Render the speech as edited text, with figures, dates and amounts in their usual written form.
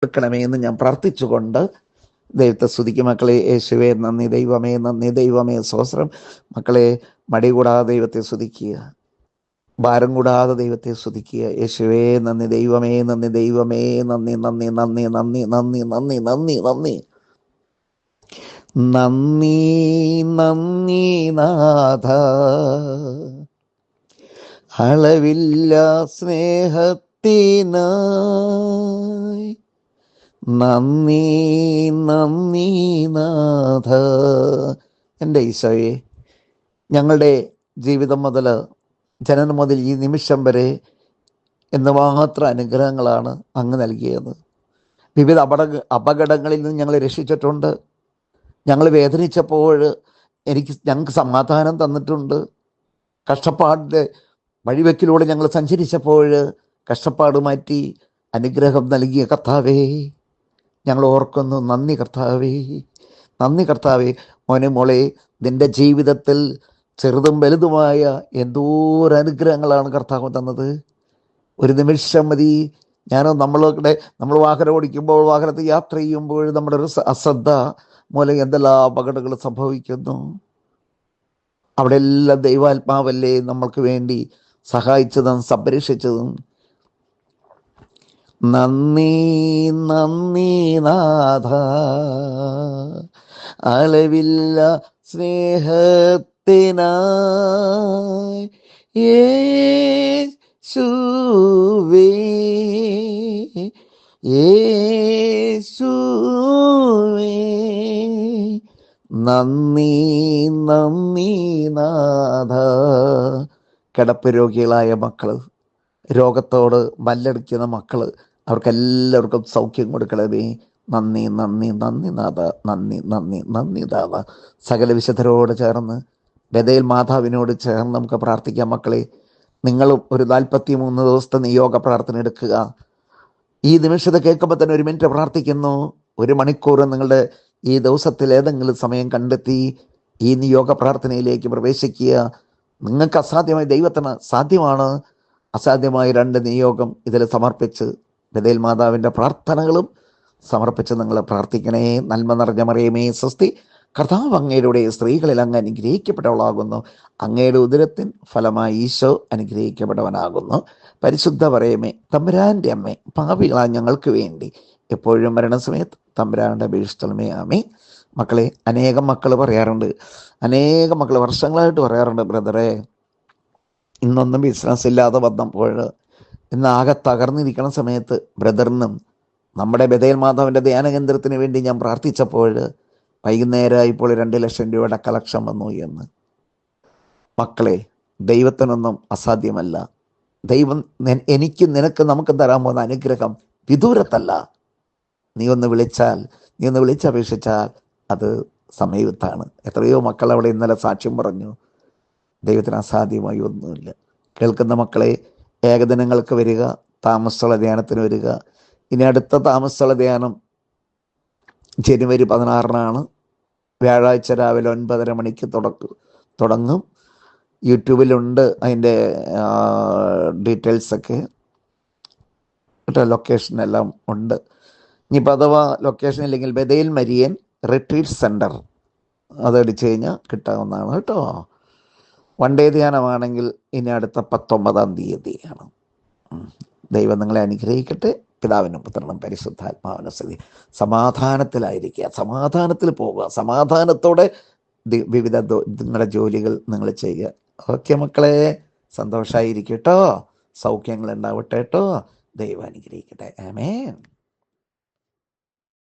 കൊടുക്കണമേ എന്ന് ഞാൻ പ്രാർത്ഥിച്ചുകൊണ്ട് ദൈവത്തെ സ്തുതിക്കും. മക്കളെ, യേശുവേ നന്ദി, ദൈവമേ നന്ദി, ദൈവമേ സ്വസ്ത്രം. മക്കളെ, മടി കൂടാതെ ദൈവത്തെ സ്തുതിക്കുക, ഭാരം കൂടാതെ ദൈവത്തെ സ്തുതിക്കുക. യേശുവേ നന്ദി, ദൈവമേ നന്ദി, ദൈവമേ നന്ദി, നന്ദി, നന്ദി, നന്ദി, നന്ദി, നന്ദി, നന്ദി, നന്ദി, നന്ദി, നന്ദി നാഥ, അളവില്ല സ്നേഹത്തിനായി നന്ദി, നന്ദി നാഥ. എൻ്റെ ഈശോയെ, ഞങ്ങളുടെ ജീവിതം മുതൽ, ജനനം മുതൽ ഈ നിമിഷം വരെ എന്തുമാത്രം അനുഗ്രഹങ്ങളാണ് അങ്ങ് നൽകിയത്. വിവിധ അപകടങ്ങളിൽ നിന്ന് ഞങ്ങളെ രക്ഷിച്ചിട്ടുണ്ട്. ഞങ്ങൾ വേദനിച്ചപ്പോൾ ഞങ്ങൾക്ക് സമാധാനം തന്നിട്ടുണ്ട്. കഷ്ടപ്പാടിൻ്റെ വഴിവെക്കിലൂടെ ഞങ്ങൾ സഞ്ചരിച്ചപ്പോൾ കഷ്ടപ്പാട് മാറ്റി അനുഗ്രഹം നൽകിയ കർത്താവേ, ഞങ്ങൾ ഓർക്കുന്നു. നന്ദി കർത്താവേ, നന്ദി കർത്താവേ. മോനെ, മോളെ, നിൻ്റെ ജീവിതത്തിൽ ചെറുതും വലുതുമായ എന്തോരം അനുഗ്രഹങ്ങളാണ് കർത്താവ് തന്നത്. ഒരു നിമിഷം മതി. നമ്മൾ വാഹനം ഓടിക്കുമ്പോൾ, വാഹനത്തിൽ യാത്ര ചെയ്യുമ്പോൾ നമ്മുടെ ഒരു അശ്രദ്ധ മൂലം എന്തെല്ലാം അപകടങ്ങൾ സംഭവിക്കുന്നു. അവിടെ എല്ലാം ദൈവാത്മാവല്ലേ നമ്മൾക്ക് വേണ്ടി സഹായിച്ചതും സംരക്ഷിച്ചതും. നന്ദി, നന്ദി നാഥ, അളവില്ല സ്നേഹത്തിനായി യേശുവേ, യേശുവേ നന്ദി, നന്ദി നാഥ. കിടപ്പ് രോഗികളായ മക്കള്, രോഗത്തോട് മല്ലടിക്കുന്ന മക്കള്, അവർക്കെല്ലാവർക്കും സൗഖ്യം കൊടുക്കണമേ. നന്ദി, നന്ദി, നന്ദി നാഥ, നന്ദി, നന്ദി, നന്ദി നാഥ. സകല വിശുദ്ധരോട് ചേർന്ന്, ബഥേൽ മാതാവിനോട് ചേർന്ന് നമുക്ക് പ്രാർത്ഥിക്കാം. മക്കളെ, നിങ്ങളും ഒരു 43 ദിവസത്തെ നിയോഗ പ്രാർത്ഥന എടുക്കുക. ഈ നിമിഷത്തെ കേൾക്കുമ്പോൾ തന്നെ 1 മിനിറ്റ് പ്രാർത്ഥിക്കുന്നു. 1 മണിക്കൂർ നിങ്ങളുടെ ഈ ദിവസത്തിൽ ഏതെങ്കിലും സമയം കണ്ടെത്തി ഈ നിയോഗ പ്രാർത്ഥനയിലേക്ക് പ്രവേശിക്കുക. നിങ്ങൾക്ക് അസാധ്യമായ ദൈവത്തിന് സാധ്യമാണ്. അസാധ്യമായ 2 നിയോഗം ഇതിൽ സമർപ്പിച്ച്, ബഥേൽ മാതാവിൻ്റെ പ്രാർത്ഥനകളും സമർപ്പിച്ച് നിങ്ങൾ പ്രാർത്ഥിക്കണേ. നന്മ നിറഞ്ഞ മറിയമേ സ്വസ്തി, കർത്താവ് അങ്ങയുടെ സ്ത്രീകളിൽ അങ്ങ് അനുഗ്രഹിക്കപ്പെട്ടവളാകുന്നു. അങ്ങയുടെ ഉദരത്തിൻ ഫലമായി ഈശോ അനുഗ്രഹിക്കപ്പെട്ടവനാകുന്നു. പരിശുദ്ധ മറിയമേ, തമ്പുരാൻ്റെ അമ്മേ, പാപികളായ ഞങ്ങൾക്ക് വേണ്ടി എപ്പോഴും മരണസമയത്ത് തമ്പുരാൻ്റെ അപേക്ഷിക്കണമേ. ആമേൻ. മക്കളെ, അനേകം മക്കൾ പറയാറുണ്ട്, അനേകം മക്കൾ വർഷങ്ങളായിട്ട് പറയാറുണ്ട്, ബ്രദറെ, ഇന്നൊന്നും ബിസിനസ് ഇല്ലാതെ വന്നപ്പോൾ, ഇന്ന് ആകെ തകർന്നിരിക്കുന്ന സമയത്ത് ബ്രദറിനും നമ്മുടെ ബഥേൽ മാതാവിൻ്റെ ധ്യാനകേന്ദ്രത്തിന് വേണ്ടി ഞാൻ പ്രാർത്ഥിച്ചപ്പോൾ വൈകുന്നേരം ഇപ്പോൾ 2 ലക്ഷം രൂപയുടെ കളക്ഷൻ വന്നു എന്ന്. മക്കളെ, ദൈവത്തിനൊന്നും അസാധ്യമല്ല. ദൈവം എനിക്ക് നിനക്ക് നമുക്ക് തരാൻ പോകുന്ന അനുഗ്രഹം വിദൂരത്തല്ല. നീ ഒന്ന് വിളിച്ചപേക്ഷിച്ചാൽ അത് സമീപത്താണ്. എത്രയോ മക്കൾ അവിടെ ഇന്നലെ സാക്ഷ്യം പറഞ്ഞു. ദൈവത്തിന് അസാധ്യമായി ഒന്നുമില്ല. കേൾക്കുന്ന മക്കളെ, ഏകദിനങ്ങൾക്ക് വരിക, താമസസ്ഥല ധ്യാനത്തിന് വരിക. ഇനി അടുത്ത താമസസ്ഥല ധ്യാനം ജനുവരി 16 വ്യാഴാഴ്ച രാവിലെ 9:30 മണിക്ക് തുടങ്ങും. യൂട്യൂബിലുണ്ട് അതിൻ്റെ ഡീറ്റെയിൽസൊക്കെ, ലൊക്കേഷനെല്ലാം ഉണ്ട്. ഇനിയിപ്പോൾ അഥവാ ലൊക്കേഷൻ ഇല്ലെങ്കിൽ ബഥേൽ മരിയൻ റിട്രീറ്റ് സെൻറ്റർ അതടിച്ചു കഴിഞ്ഞാൽ കിട്ടാവുന്നതാണ് കേട്ടോ. 1 ഡേ ധ്യാനമാണെങ്കിൽ ഇനി അടുത്ത 19-ാം തീയതിയാണ്. ദൈവം നിങ്ങളെ അനുഗ്രഹിക്കട്ടെ. പിതാവിനും പുത്രനും പരിശുദ്ധാത്മാവിനും സ്തുതി. സമാധാനത്തിലായിരിക്കുക, സമാധാനത്തിൽ പോവുക, സമാധാനത്തോടെ വിവിധ നിങ്ങളുടെ ജോലികൾ നിങ്ങൾ ചെയ്യുക. ഓക്കെ മക്കളെ, സന്തോഷമായിരിക്കും കേട്ടോ. സൗഖ്യങ്ങൾ ഉണ്ടാവട്ടെ കേട്ടോ. ദൈവം അനുഗ്രഹിക്കട്ടെ. ആമേൻ.